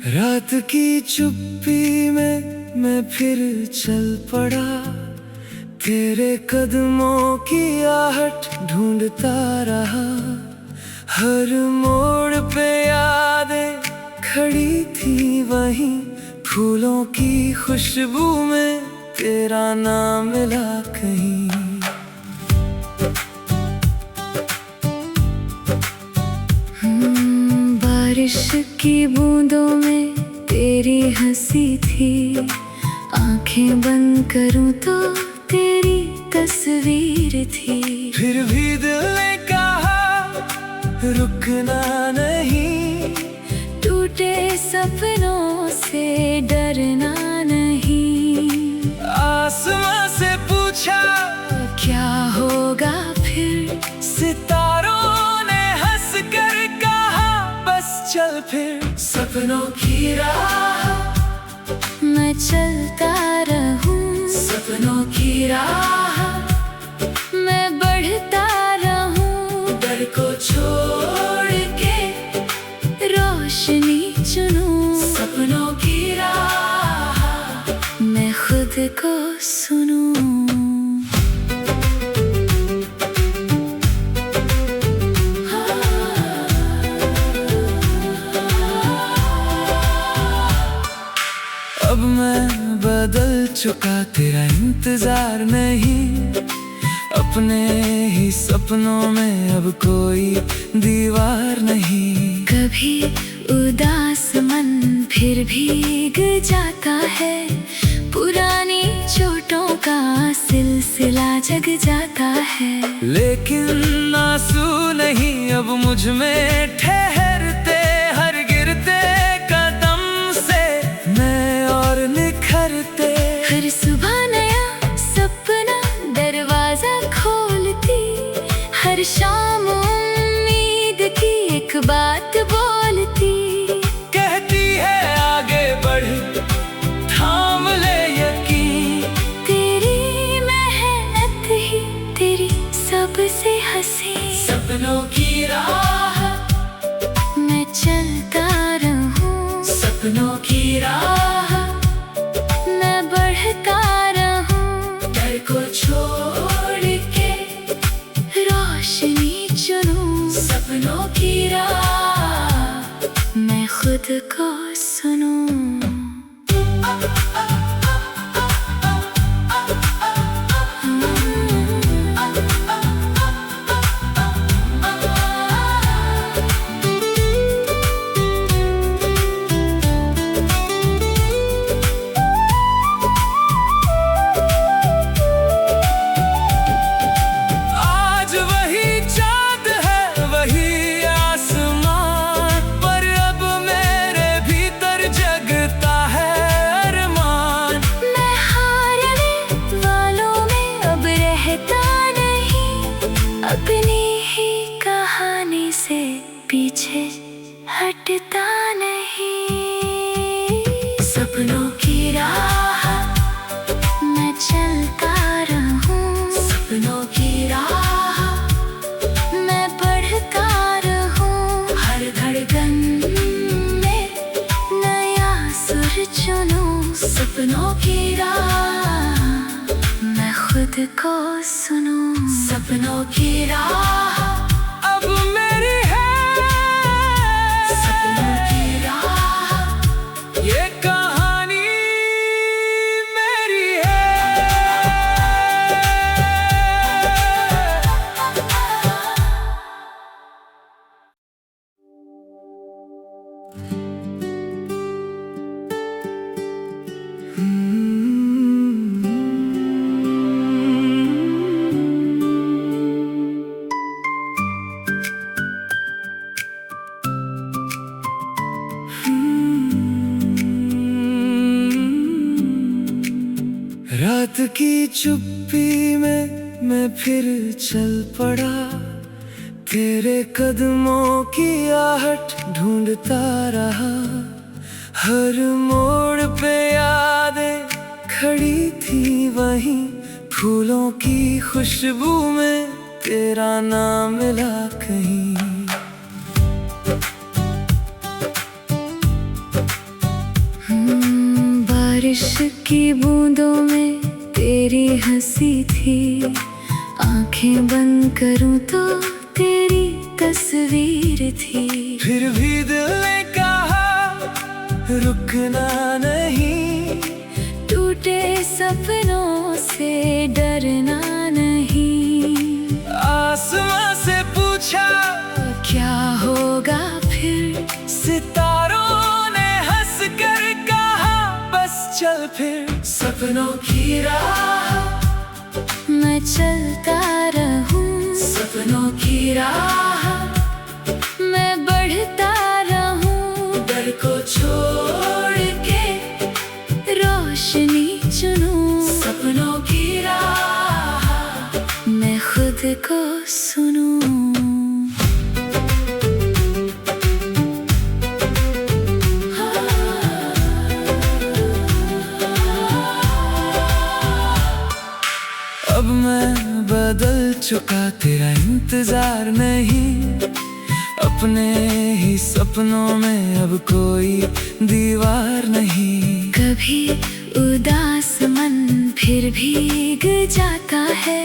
रात की चुप्पी में मैं फिर चल पड़ा, तेरे कदमों की आहट ढूंढता रहा। हर मोड़ पे यादें खड़ी थी वहीं, फूलों की खुशबू में तेरा नाम मिला कहीं। बारिश की बूंदों में तेरी हंसी थी, आंखें बंद करूं तो तेरी तस्वीर थी। फिर भी दिल ने कहा रुकना नहीं, टूटे सपनों से डरना नहीं। आसमां से पूछा क्या होगा फिर, सितारों ने हंस कर कहा बस चल फिर। सपनों की राह मैं चलता रहूं, सपनों की राह मैं बढ़ता रहूं। डर को छोड़ के रोशनी चुनूं, सपनों की राह मैं खुद को सुनूं। अब मैं बदल चुका, तेरा इंतजार नहीं। अपने ही सपनों में अब कोई दीवार नहीं। कभी उदास मन फिर भीग जाता है, पुरानी चोटों का सिलसिला जग जाता है। लेकिन आंसू नहीं अब मुझ में ठहरते, हर गिरते कदम से मैं और निखरते। हर सुबह नया सपना दरवाजा खोलती, हर शाम उम्मीद की एक बात बोलती। कहती है आगे बढ़ थाम ले यकीन, तेरी मेहनत ही तेरी सबसे हंसी। सपनों की राह मैं चलता रहूं, सपनों की राह मैं बढ़ता रहूं। डर को छोड़ के रोशनी चुनूं, सपनों की राह मैं खुद को सुनूं। आज वही चाँद है वही आसमान, पर अब मेरे भीतर जगता है अरमान। मैं हारने वालों में अब रहता नहीं, अपनी ही कहानी से पीछे हटता नहीं। सपनों की राह मैं चलता रहूं, सपनों की राह मैं बढ़ता रहूं। हर धड़कन में नया सुर चुनूं, सपनों की राह मैं खुद को सुनूं। सपनों की राह अब मेरी है। सपनों की राह ये कहानी मेरी है। रात की चुप्पी में मैं फिर चल पड़ा, तेरे कदमों की आहट ढूंढता रहा, हर मोड़ पे यादें खड़ी थी वहीं, फूलों की खुशबू में तेरा नाम मिला कहीं। बारिश की बूंदों में तेरी हंसी थी, आंखें बंद करूं तो तेरी तस्वीर थी। फिर भी दिल ने कहा रुकना नहीं, टूटे सपनों से डरना नहीं। आसमां से पूछा क्या होगा फिर, सितारों ने हंस कर कहा बस चल फिर सपनों की राह, मैं चलता रहूं सपनों की राह, मैं बढ़ता रहूं। डर को छोड़ के रोशनी चुनूं, सपनों की राह, मैं खुद को सुनूं। अब मैं बदल चुका, तेरा इंतजार नहीं, अपने ही सपनों में अब कोई दीवार नहीं। कभी उदास मन फिर भीग जाता है,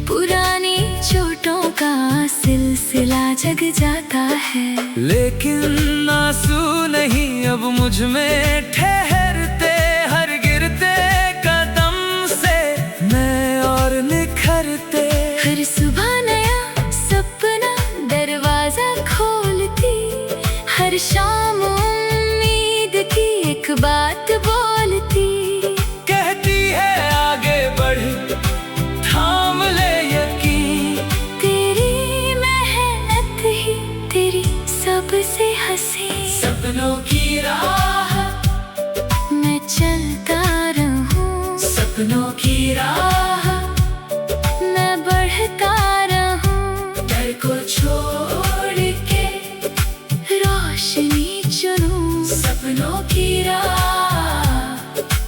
पुरानी चोटों का सिलसिला जग जाता है। लेकिन आंसू नहीं अब मुझ में ठहरते, हर गिरते कदम से मैं और निखरते। हर सुबह नया सपना दरवाजा खोलती, हर शाम उम्मीद की एक बात बोलती। कहती है आगे बढ़ थाम ले यकीन, तेरी मेहनत ही तेरी सबसे हंसी। सपनों की राह, मैं चलता रहूं सपनों की राह, मैं बढ़ता रहूं। डर को छोड़ के रोशनी चुनूं, सपनों की राह,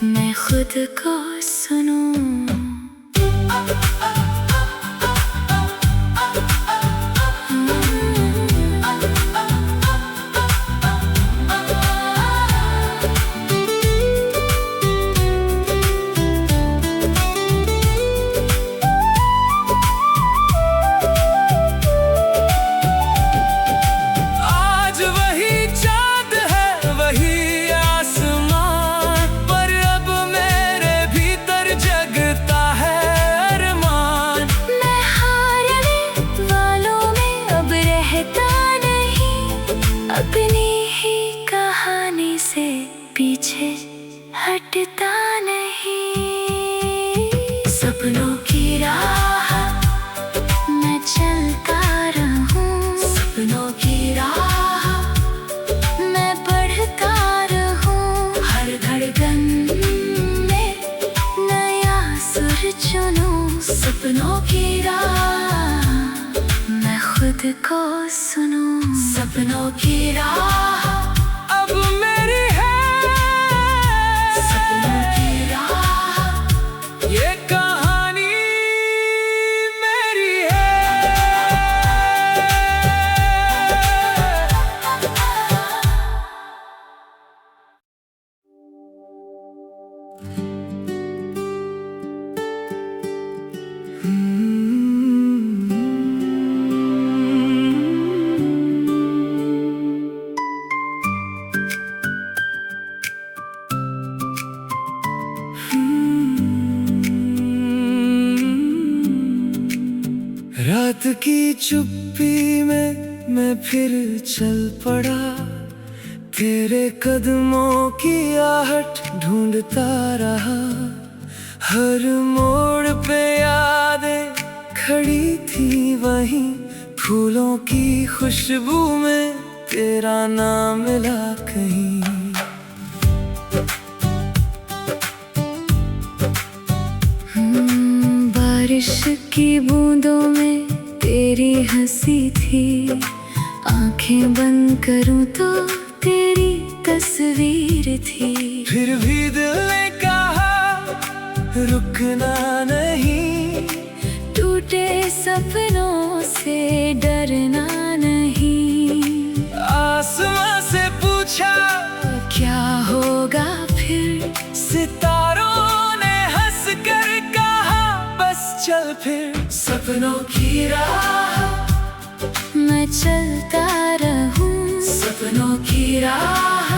मैं खुद को सुनूं। आज वही चाँद है वही आसमान, पर अब मेरे भीतर जगता है अरमान। मैं हारने वालों में अब रहता नहीं, अपनी ही कहानी से पीछे हटता नहीं। सपनों की राह, मैं चलता रहूं सपनों की राह, मैं बढ़ता रहूं। हर धड़कन में नया सुर चुनूं, सपनों की राह, मैं खुद को सुनूं। सपनों की राह अब मेरी है। सपनों की राह, ये कहानी मेरी है। रात की चुप्पी में मैं फिर चल पड़ा, तेरे कदमों की आहट ढूंढता रहा, हर मोड़ पे यादें खड़ी थी वहीं, फूलों की खुशबू में तेरा नाम मिला कहीं। बारिश की बूंदों में तेरी तेरी हंसी थी। आंखें बंद करूं तो तेरी तस्वीर थी। फिर भी दिल ने कहा रुकना नहीं, टूटे सपनों से डरना नहीं। आसमां से पूछा क्या होगा फिर, सितारों ने हंस कर कहा बस चल फिर सपनों की राह। मैं चलता रहूं सपनों की राह,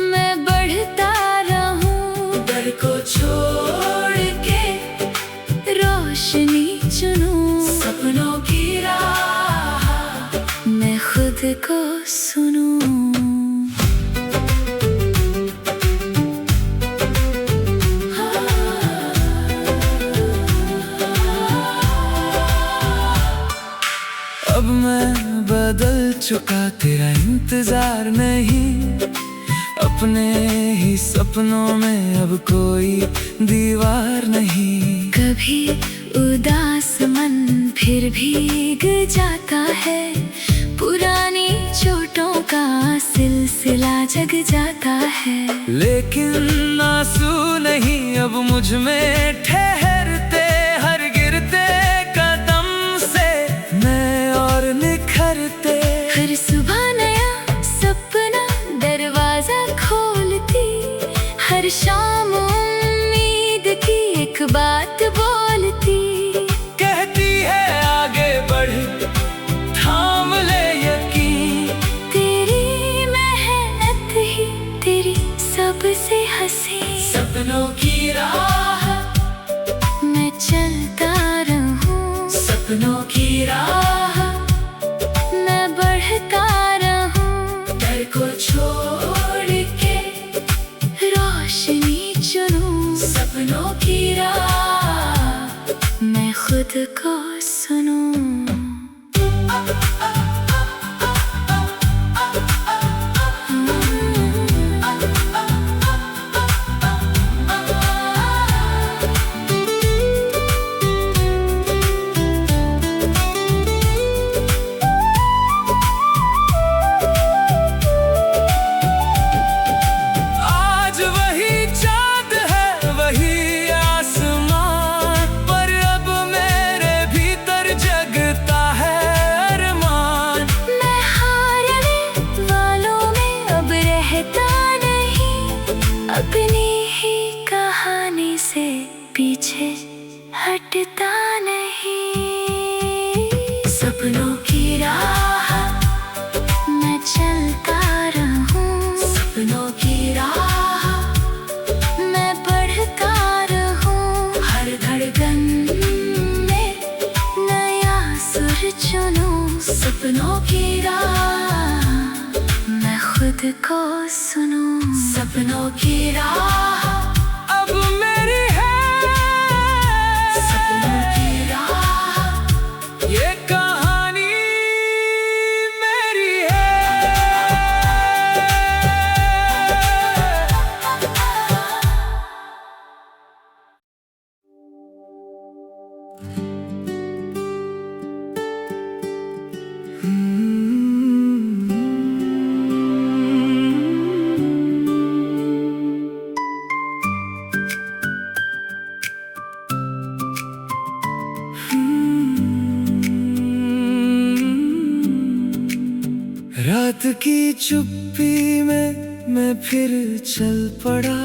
मैं बढ़ता रहूं। डर को छोड़ के रोशनी चुनूं, सपनों की राह। मैं खुद को सुनूं। अब मैं बदल चुका, तेरा इंतजार नहीं। अपने ही सपनों में अब कोई दीवार नहीं। कभी उदास मन फिर भीग जाता है, पुरानी चोटों का सिलसिला जग जाता है। लेकिन आंसू नहीं अब मुझ में ठहरते, हर गिरते कदम से मैं और निखरते। हर सुबह नया सपना दरवाजा खोलती, हर शाम उम्मीद की एक बात बोलती। कहती है आगे बढ़ थाम ले यकीन, तेरी मेहनत ही तेरी सबसे हंसी। सपनों की राह, मैं चलता रहूं सपनों की राह। मैं बढ़ता रहूं, डर को छोड़ के रोशनी चुनूं। सपनों की राह, मैं खुद को सुनूं। आज वही चाँद है वही आसमान, पर अब मेरे भीतर जगता है अरमान। मैं हारने वालों में अब रहता नहीं, अपनी ही कहानी से पीछे हटता नहीं। सपनों की राह, मैं चलता रहूं सपनों की राह। मैं बढ़ता रहूं, हर धड़कन में नया सुर चुनूं। सपनों की राह, मैं खुद को सुनूं। सपनों की राह अब मेरी है। सपनों की राह, ये कहानी मेरी है। रात की चुप्पी में मैं फिर चल पड़ा,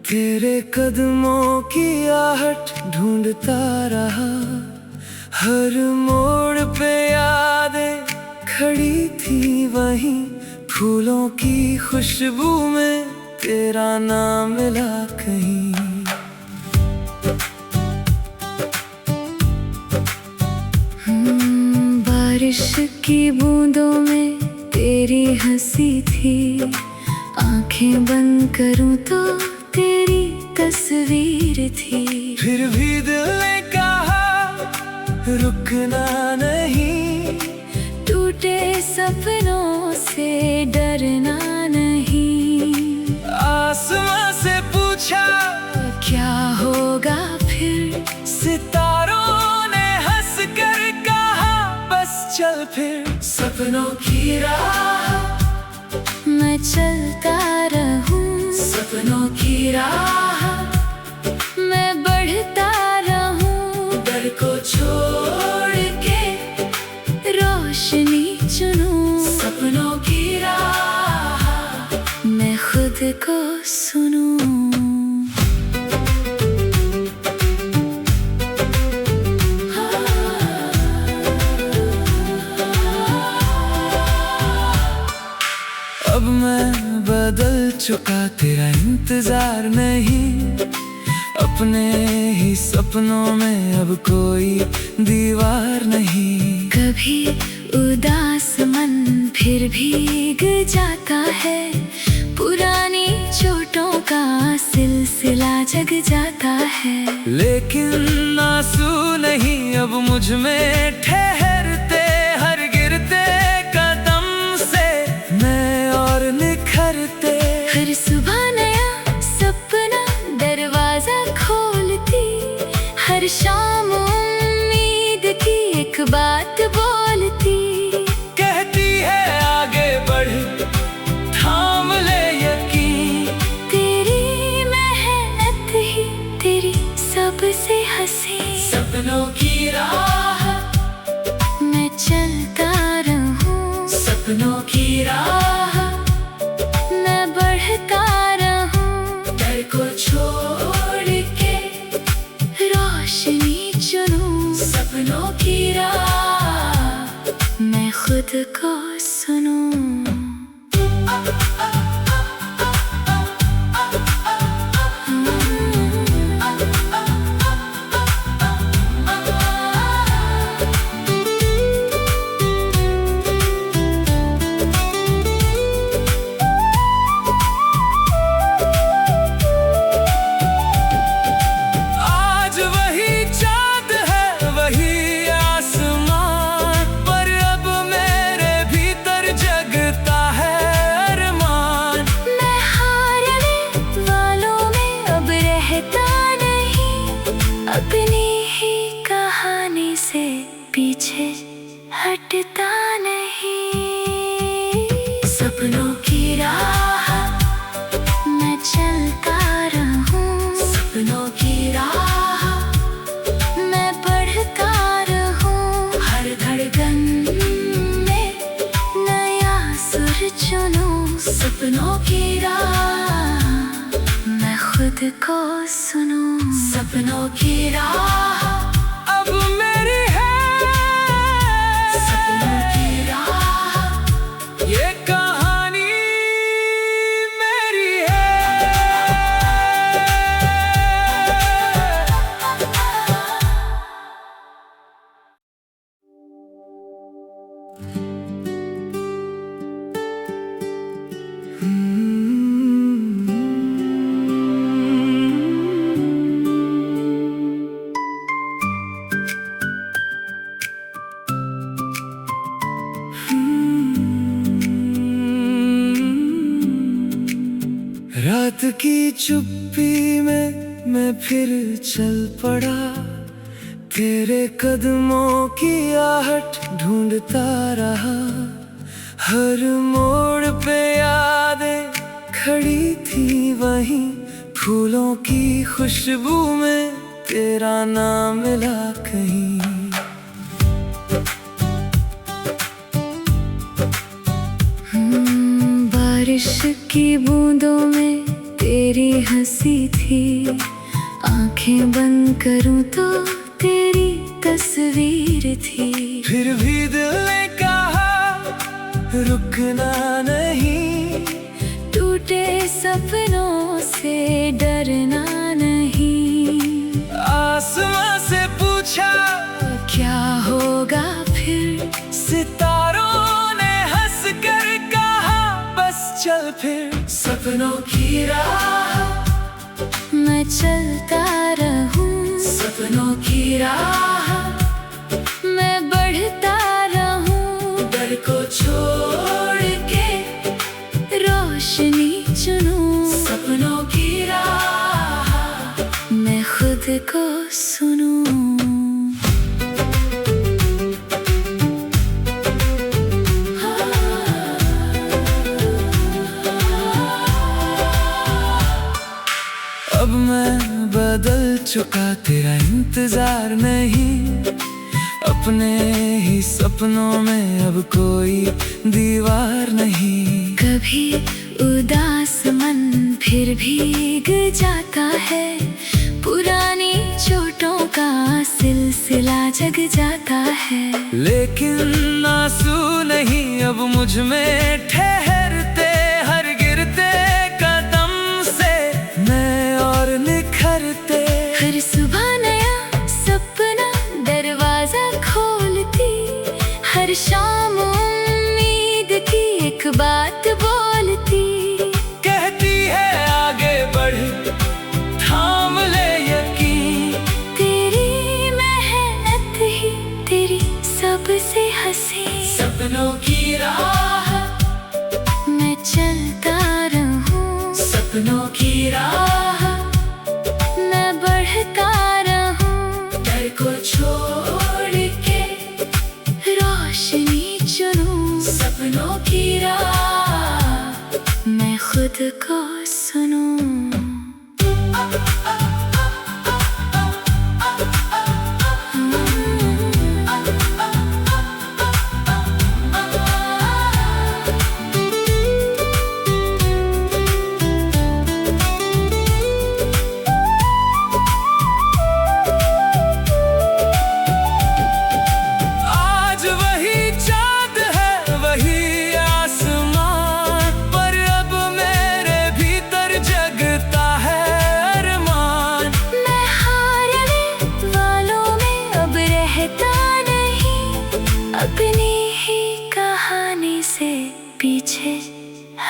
तेरे कदमों की आहट ढूंढता रहा। हर मोड़ पे यादें खड़ी थी वहीं, फूलों की खुशबू में तेरा नाम मिला कहीं। बारिश की बूंदों में तेरी हंसी थी। आंखें बंद करूं तो तेरी तस्वीर थी। फिर भी दिल ने कहा रुकना नहीं, टूटे सपनों से डरना नहीं। आसमां से पूछा क्या होगा फिर, सितारों ने हंस कर कहा चल फिर सपनों की राह, मैं चलता रहूं सपनों की राह, मैं बढ़ता रहूं डर को छोड़ के रोशनी चुनूं सपनों की राह, मैं खुद को सुनूं। अब मैं बदल चुका, तेरा इंतजार नहीं, अपने ही सपनों में अब कोई दीवार नहीं। कभी उदास मन फिर भीग जाता है, पुरानी चोटों का सिलसिला जग जाता है। लेकिन आंसू नहीं अब मुझ में ठहरते, हर गिरते कदम से मैं और निखरते। हर सुबह नया सपना दरवाजा खोलती, हर शाम उम्मीद की एक बात बोलती। कहती है आगे बढ़, थाम ले यकीन, तेरी मेहनत ही तेरी सबसे हंसी। सपनों की राह, मैं चलता रहूं सपनों की राह, मैं बढ़ता रहूं डर को छोड़ के रोशनी चुनूं सपनों की राह, मैं खुद को सुनूं। आज वही चाँद है वही आसमान, पर अब मेरे भीतर जगता है अरमान। मैं हारने वालों में अब रहता नहीं, अपनी ही कहानी से पीछे हटता नहीं। सपनों की राह, मैं चलता रहूं सपनों की राह, मैं बढ़ता रहूं हर धड़कन में नया सुर चुनूं सपनों की राह, मैं खुद को सुनूं। सपनों की राह अब मेरी है। सपनों की राह, ये कहानी मेरी है। रात की चुप्पी में मैं फिर चल पड़ा, तेरे कदमों की आहट ढूंढता रहा। हर मोड़ पे यादें खड़ी थी वहीं, फूलों की खुशबू में तेरा नाम मिला कहीं। बारिश की बूंदों में तेरी हंसी थी, आंखें बंद करूं तो तेरी तस्वीर थी। फिर भी दिल ने कहा रुकना नहीं, टूटे सपनों से डरना नहीं। आसमां से पूछा क्या होगा फिर, सितारों ने हंस कर कहा बस चल फिर सपनों की राह, मैं चलता रहूं सपनों की राह, मैं बढ़ता रहूं डर को छोड़ के रोशनी चुनूं सपनों की राह, मैं खुद को सुनूं। चुका तेरा इंतजार नहीं, अपने ही सपनों में अब कोई दीवार नहीं। कभी उदास मन फिर भीग जाता है, पुरानी चोटों का सिलसिला जग जाता है। लेकिन आंसू नहीं अब मुझ में ठहरते, हर गिरते कदम से नए और निखरते। हर सुबह नया सपना दरवाजा खोलती, हर शाम उम्मीद की एक बात बोलती। कहती है आगे बढ़, थाम ले यकीन, तेरी मेहनत ही तेरी सबसे हंसी। सपनों की राह मैं चलता रहूं, सपनों की राह मैं बढ़ता रहूं। डर को छोड़ के रोशनी चुनूं, सपनों की राह मैं खुद को सुनूं। आज वही चाँद है, वही आसमान, पर अब मेरे भीतर जगता है अरमान। मैं हारने वालों में अब रहता नहीं, अपनी ही कहानी से पीछे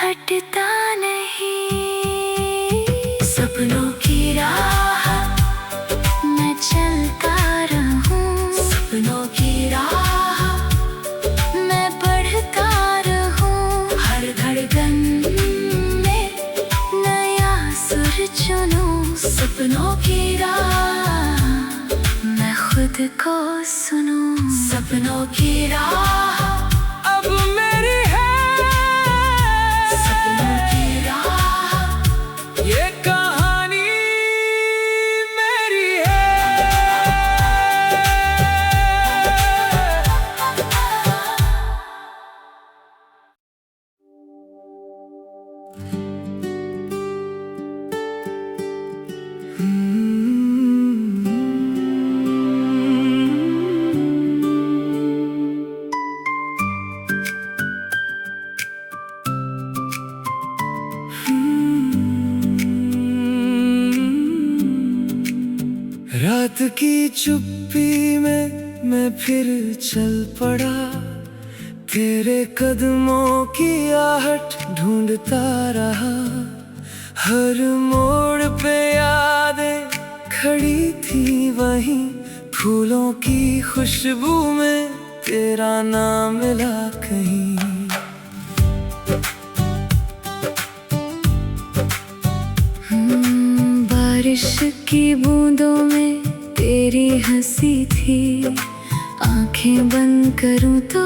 हटता नहीं। सपनों की राह मैं चलता रहूं, सपनों की राह मैं बढ़ता रहूं। हर धड़कन में नया सुर चुनूं, सपनों की राह मैं खुद को सुनूं। सपनों की राह अब मेरी है, सपनों की राह ये कहानी मेरी है। रात की चुप्पी में मैं फिर चल पड़ा, तेरे कदमों की आहट ढूंढता रहा। हर मोड़ पे यादें खड़ी थी वहीं, फूलों की खुशबू में तेरा नाम मिला कहीं। बारिश की बूंदों में तेरी हंसी थी, आंखें बंद करूं तो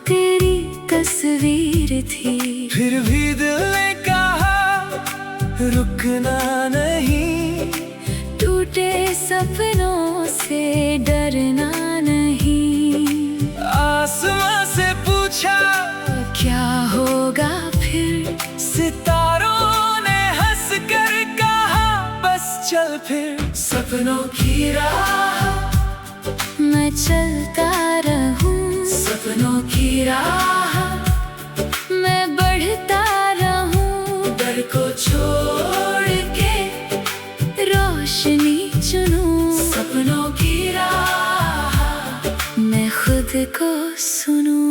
तेरी तस्वीर थी। फिर भी दिल ने कहा रुकना नहीं, टूटे सपनों से डरना नहीं। आसमां से पूछा क्या होगा फिर, सितारों ने हंस कर कहा बस चल फिर। सपनों की राह मैं चलता रहूं, सपनों की राह मैं बढ़ता रहूं। डर को छोड़ के रोशनी चुनूं, सपनों की राह मैं खुद को सुनूं।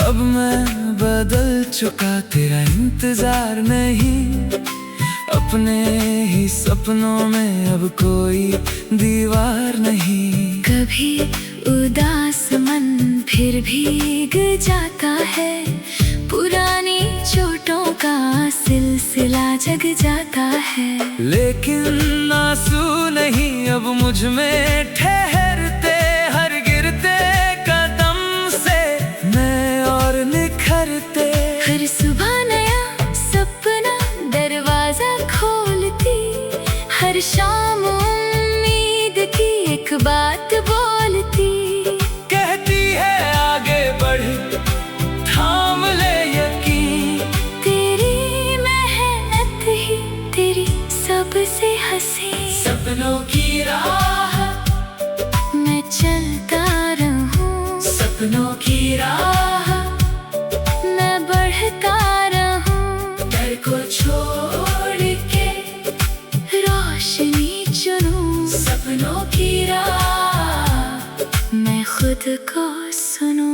अब मैं बदल चुका तेरा इंतजार नहीं, अपने ही सपनों में अब कोई दीवार नहीं। कभी उदास मन फिर भीग जाता है, पुरानी चोटों का सिलसिला जग जाता है। लेकिन आंसू नहीं अब मुझ में ठहरते, हर गिरते कदम निखरते। हर सुबह नया सपना दरवाजा खोलती, हर शाम उम्मीद की एक बात बोलती। कहती है आगे बढ़, थाम ले यकीन, तेरी मेहनत ही तेरी सबसे हंसी। सपनों की राह मैं चलता रहूं, सपनों की राह मैं बढ़ता रहूं। डर को छोड़ के रोशनी चुनूं, सपनों की राह मैं खुद को सुनूं।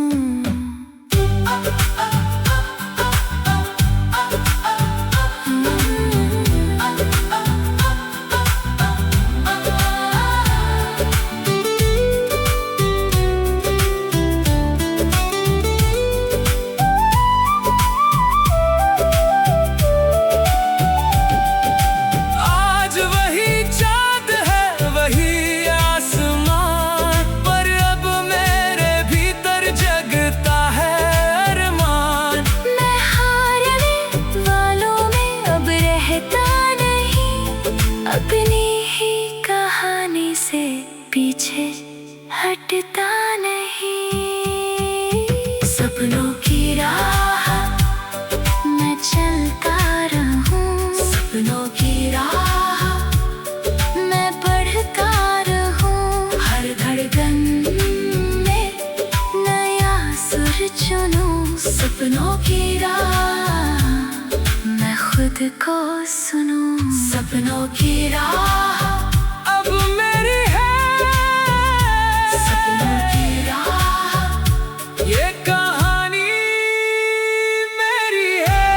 आज वही चाँद है, वही आसमान, पर अब मेरे भीतर जगता है अरमान। मैं हारने वालों में अब रहता नहीं, अपनी ही कहानी से पीछे हटता नहीं। सपनों की राह मैं चलता रहूं, सपनों की राह मैं बढ़ता रहूं। हर धड़कन में नया सुर चुनूं, सपनों की राह मैं खुद को सुनूं। सपनों की राह अब मेरी है। सपनों की राह ये कहानी मेरी है।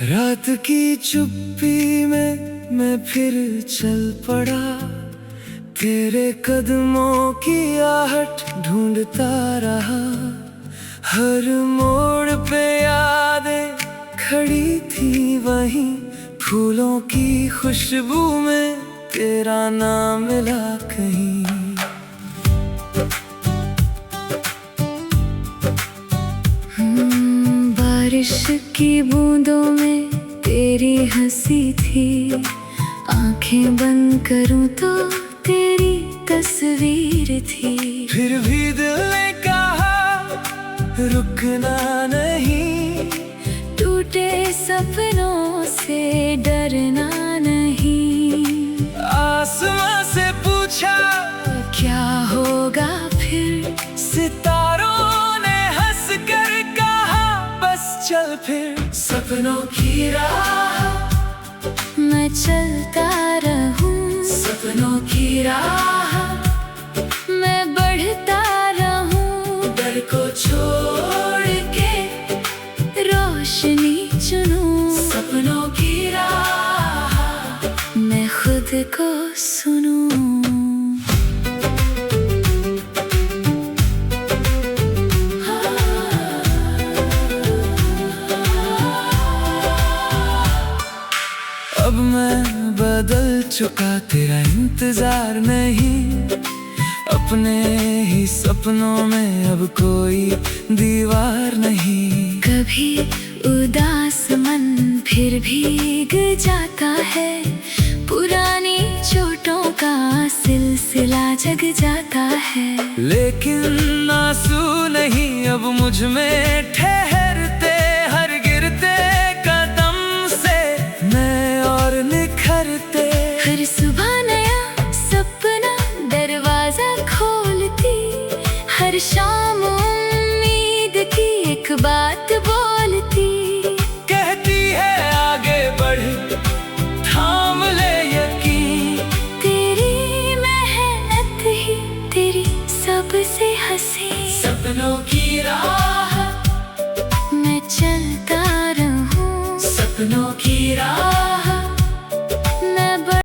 रात की चुप्पी में मैं फिर चल पड़ा, तेरे कदमों की आहट ढूंढता रहा। हर मोड़ पे यादें खड़ी थी वहीं, फूलों की खुशबू में तेरा नाम मिला कहीं। बारिश की बूंदों में तेरी हंसी थी, आंखें बंद करूं तो तेरी तस्वीर थी। फिर भी दिल ने कहा रुकना नहीं, टूटे सपनों से डरना नहीं। आसमां से पूछा क्या होगा फिर, सितारों ने हंस कर कहा बस चल फिर। सपनों की राह मैं चलता रहूं, सपनों की राह मैं बढ़ता रहूं। डर को छोड़ के रोशनी चुनूं, सपनों की राह मैं खुद को सुनूं। अब मैं बदल चुका, तेरा इंतजार नहीं, अपने ही सपनों में अब कोई दीवार नहीं। कभी उदास मन फिर भीग जाता है, पुरानी चोटों का सिलसिला जग जाता है। लेकिन आंसू नहीं अब मुझ में ठहरते, हर गिरते कदम से मैं और निखरते। हर सुबह नया सपना दरवाजा खोलती, हर शाम उम्मीद की एक बात बोलती। कहती है आगे बढ़, थाम ले यकीन, तेरी मेहनत ही तेरी सबसे हंसी। सपनों की राह मैं चलता सपनों की राह